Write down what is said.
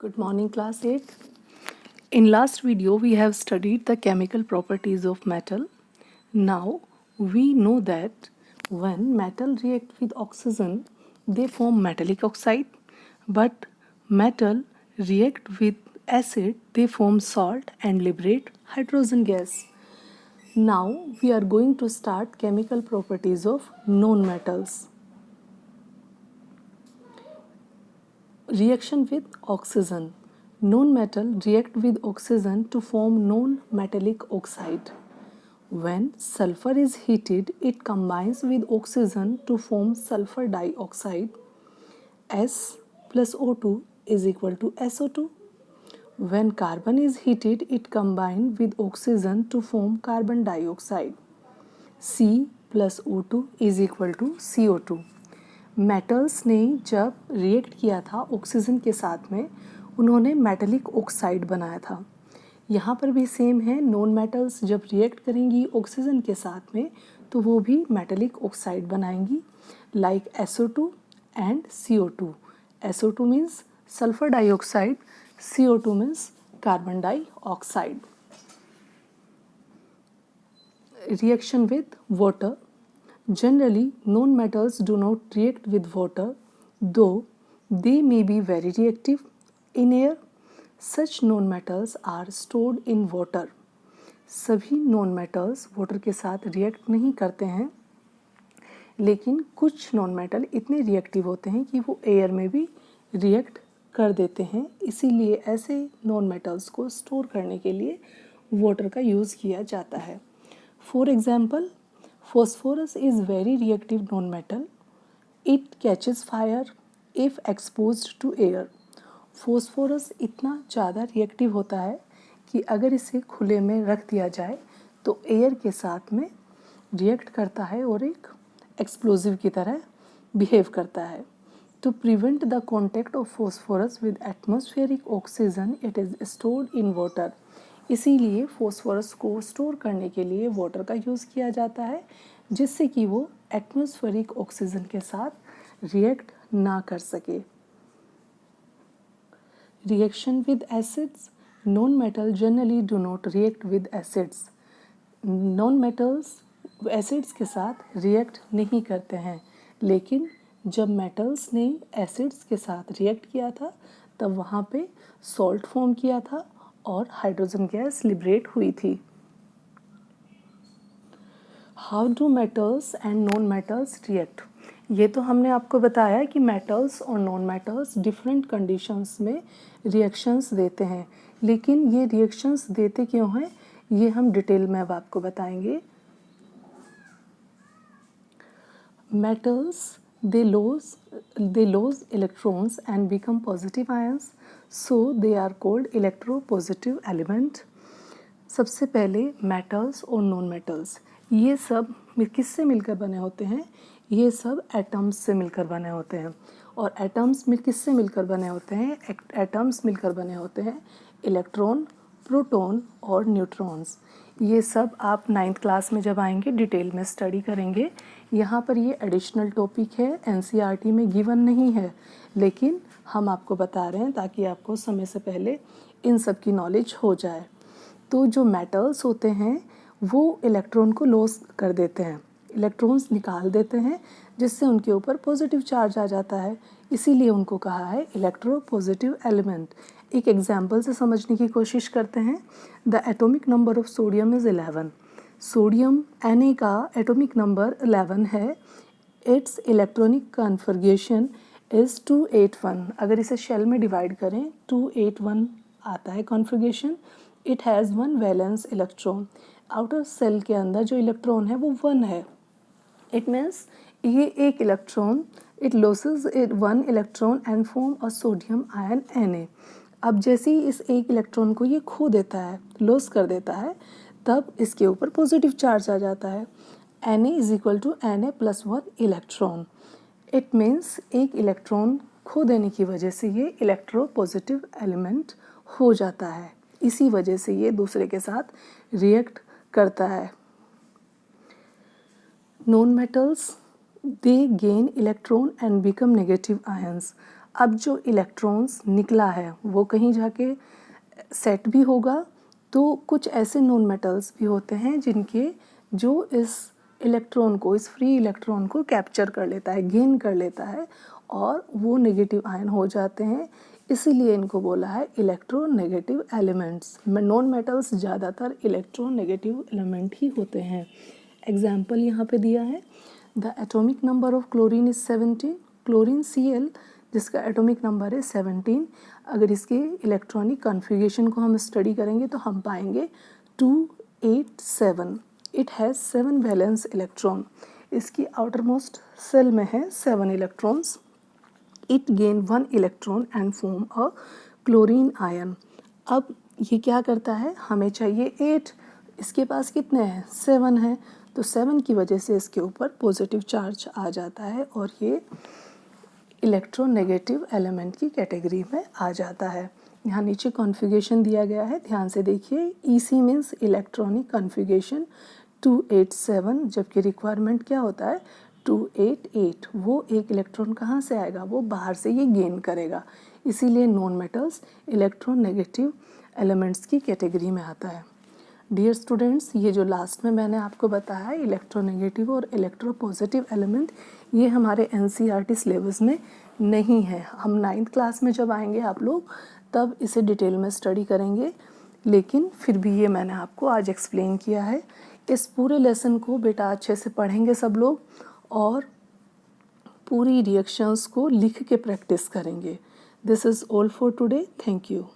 Good morning, class 8. In last video, we have studied the chemical properties of metal. Now, we know that when metal react with oxygen, they form metallic oxide. But metal react with acid, they form salt and liberate hydrogen gas. Now, we are going to start chemical properties of known metals. Reaction with oxygen. Known metal react with oxygen to form known metallic oxide. When sulfur is heated, it combines with oxygen to form sulfur dioxide. S plus O2 is equal to SO2. When carbon is heated, it combines with oxygen to form carbon dioxide. C plus O2 is equal to CO2. Metals ने जब react किया था oxygen के साथ में, उन्होंने metallic oxide बनाया था. यहाँ पर भी सेम है. नॉन मेटल्स जब रिएक्ट करेंगी ऑक्सीजन के साथ में तो वो भी मेटलिक ऑक्साइड बनाएंगी, like SO2 and CO2. SO2 means sulphur dioxide, CO2 means carbon dioxide. Reaction with water. Generally, known metals do not react with water, though they may be very reactive in air. Such known metals are stored in water. सभी known metals water के साथ react नहीं करते हैं, लेकिन कुछ known metal इतने reactive होते हैं कि वो air में भी react कर देते हैं. इसीलिए ऐसे known metals को store करने के लिए water का use किया जाता है. For example, phosphorus is very reactive non-metal. It catches fire if exposed to air. Phosphorus इतना ज़्यादा रिएक्टिव होता है कि अगर इसे खुले में रख दिया जाए तो एयर के साथ में रिएक्ट करता है और एक एक्सप्लोजिव की तरह बिहेव करता है. To prevent the contact of phosphorus with atmospheric oxygen, it is stored in water. इसीलिए फॉस्फोरस को स्टोर करने के लिए वाटर का यूज़ किया जाता है, जिससे कि वो एटमॉस्फेरिक ऑक्सीजन के साथ रिएक्ट ना कर सके. Reaction with acids. Non metal generally do not react with acids. Non metals acids के साथ रिएक्ट नहीं करते हैं, लेकिन जब मेटल्स ने एसिड्स के साथ रिएक्ट किया था तब वहाँ पे सॉल्ट फॉर्म किया था और हाइड्रोजन गैस लिबरेट हुई थी. How do metals and non metals react. ये तो हमने आपको बताया कि मेटल्स और नॉन मेटल्स डिफरेंट कंडीशंस में रिएक्शंस देते हैं, लेकिन ये रिएक्शंस देते क्यों हैं ये हम डिटेल में अब आपको बताएंगे. Metals they lose electrons and become positive ions, so they are called electropositive element. सबसे पहले मेटल्स और नॉन मेटल्स ये सब किससे मिलकर बने होते हैं. ये सब एटम्स से मिलकर बने होते हैं. और एटम्स में किससे मिलकर बने होते हैं. एटम्स मिलकर बने होते हैं इलेक्ट्रॉन, प्रोटॉन और न्यूट्रॉन्स. ये सब आप 9th क्लास में जब आएंगे डिटेल में स्टडी करेंगे. यहाँ पर ये एडिशनल टॉपिक है, NCERT में गिवन नहीं है, लेकिन हम आपको बता रहे हैं ताकि आपको समय से पहले इन सब की नॉलेज हो जाए. तो जो मेटल्स होते हैं वो इलेक्ट्रॉन को लॉस कर देते हैं, इलेक्ट्रॉन्स निकाल देते हैं, जिससे उनके ऊपर पॉजिटिव चार्ज आ जाता है. इसीलिए उनको कहा है इलेक्ट्रोपॉजिटिव एलिमेंट. एक एग्जाम्पल से समझने की कोशिश करते हैं. The atomic number of sodium is 11. Sodium Na का एटॉमिक नंबर 11 है. It's electronic configuration is 281. अगर इसे शेल में डिवाइड करें 281 आता है configuration. It has 1 valence electron. Outer shell के अंदर जो इलेक्ट्रॉन है वो 1 है. इट मीन्स ये एक electron, it losses 1 electron and form a sodium ion Na. अब जैसे ही इस एक इलेक्ट्रॉन को ये खो देता है, लॉस कर देता है, तब इसके ऊपर पॉजिटिव चार्ज आ जाता है. Na is equal to Na plus 1 electron. It means एक इलेक्ट्रॉन खो देने की वजह से ये इलेक्ट्रोपॉजिटिव एलिमेंट हो जाता है. इसी वजह से ये दूसरे के साथ रिएक्ट करता है. Non metals they gain electron and become negative ions. अब जो इलेक्ट्रॉन्स निकला है वो कहीं जाके सेट भी होगा, तो कुछ ऐसे नॉन मेटल्स भी होते हैं जिनके जो इस इलेक्ट्रॉन को, इस फ्री इलेक्ट्रॉन को कैप्चर कर लेता है, गेन कर लेता है और वो नेगेटिव आयन हो जाते हैं, इसीलिए इनको बोला है इलेक्ट्रोनेगेटिव एलिमेंट्स। नॉन मेटल्स ज़्यादातर इलेक्ट्रोनेगेटिव एलिमेंट ही होते हैं। एग्जाम्पल यहाँ पे दिया है, the atomic number of chlorine is 17। Chlorine Cl जिसका एटॉमिक नंबर है 17, अगर इसके इलेक्ट्रॉनिक कॉन्फ़िगरेशन को हम स्टडी करेंगे तो हम पाएंगे 287। It has 7 valence electron. इसकी आउटर मोस्ट सेल में है 7 electrons. It gain 1 electron and form a chlorine ion. अब ये क्या करता है, हमें चाहिए 8, इसके पास कितने हैं, 7 हैं, तो 7 की वजह से इसके ऊपर पॉजिटिव चार्ज आ जाता है और ये इलेक्ट्रोनेगेटिव एलिमेंट की कैटेगरी में आ जाता है। यहाँ नीचे कॉन्फ़िगरेशन दिया गया है, ध्यान से देखिए। EC मीन्स इलेक्ट्रॉनिक कॉन्फ़िगरेशन 287, जबकि रिक्वायरमेंट क्या होता है 288। वो एक इलेक्ट्रॉन कहाँ से आएगा, वो बाहर से ये गेन करेगा, इसीलिए नॉन मेटल्स इलेक्ट्रोनेगेटिव एलिमेंट्स की कैटेगरी में आता है। डियर स्टूडेंट्स, ये जो लास्ट में मैंने आपको बताया है इलेक्ट्रोनेगेटिव और इलेक्ट्रोपॉजिटिव एलिमेंट, ये हमारे NCERT सिलेबस में नहीं है। हम 9th क्लास में जब आएंगे आप लोग तब इसे डिटेल में स्टडी करेंगे, लेकिन फिर भी ये मैंने आपको आज एक्सप्लेन किया है। इस पूरे लेसन को बेटा अच्छे से पढ़ेंगे सब लोग और पूरी रिएक्शंस को लिख के प्रैक्टिस करेंगे। This is all for today. Thank you.